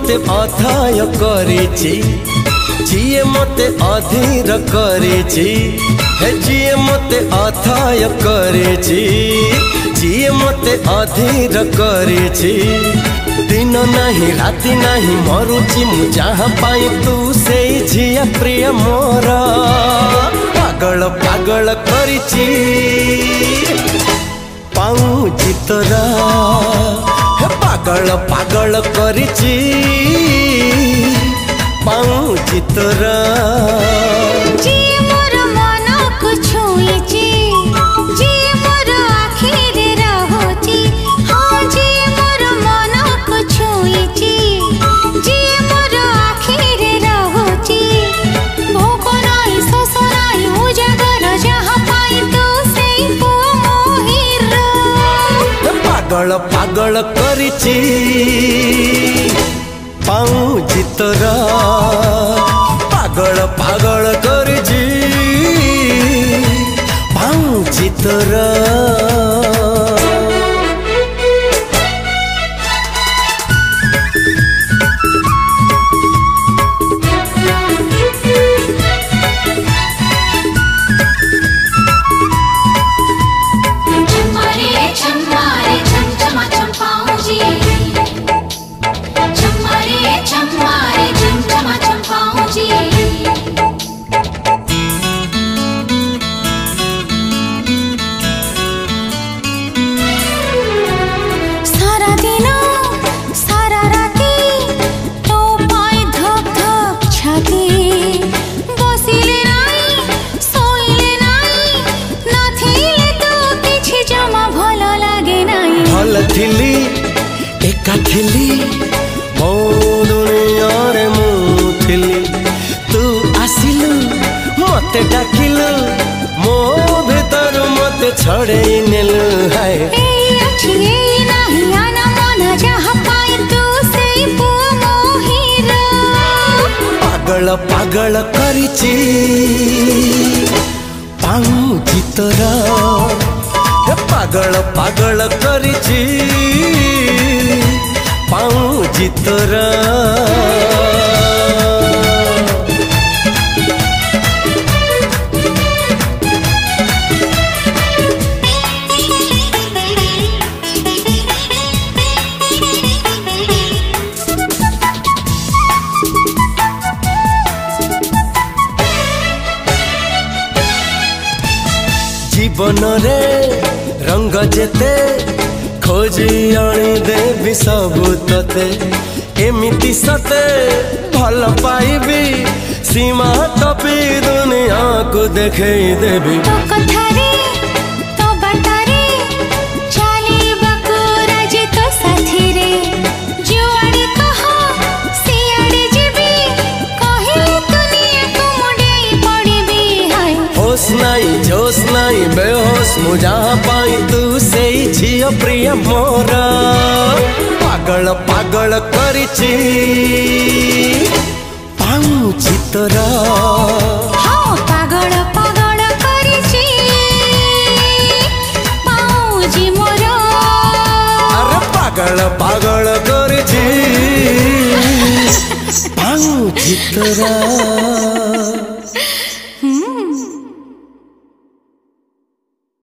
मते अथाय करिछि जिए मते अधीर करिछि हे जिए मते अथाय करिछि जिए मते अधीर करिछि दिन नहीं राति नहीं मरुछि मु जहाँ पाई तू से झिया प्रिय मोर पागल पागल करिछि पाऊँछि तोरा पागल पागल करिछि पाऊँछि तोरा जी मोर मन को छुईछि जी मोर आखिरे रहुछि हाँ जी मोर मन को छुईछि जी मोर आखिरे रहुछि भोक नाही शोष नाही उजागर जहाँ पाई तू से पुआ मोहिर पागल पागल करिछि पाऊँछि तोरा पागल पागल करिछि पाऊँछि तोरा थिली एका थिली मो दुनिया रे मु थिली तू आसिलु मते डाकिलु मो भीतर मते छड़े नेलु हाय अच्छी नाही आना मना जहाँ पाई तू से पुआ मोहिर पागल पागल करिछि पाऊँछि तोरा पागल पागल करिछि पाऊँछि तोरा जीवन रे रंग जेते खोजी आनी देवी सबु तते एमिति सते भल पाइबी सीमा टपी दुनिया को देखे देवी तो कथारे तो बाटारे चाली बकुरा जे तो साथी रे जुआड़ी कहो सियाड़ी जीबी कहिले दुनिया को मुड़े पड़ीबी हाय होश नहीं जोश नहीं बेहोश मु जहाँ पाई तू से झियो प्रिय मोरा पागल पागल करिछि पाऊँछि तोरा हाँ पागल पागल करिछि पाऊँछि मोरा अरे पागल पागल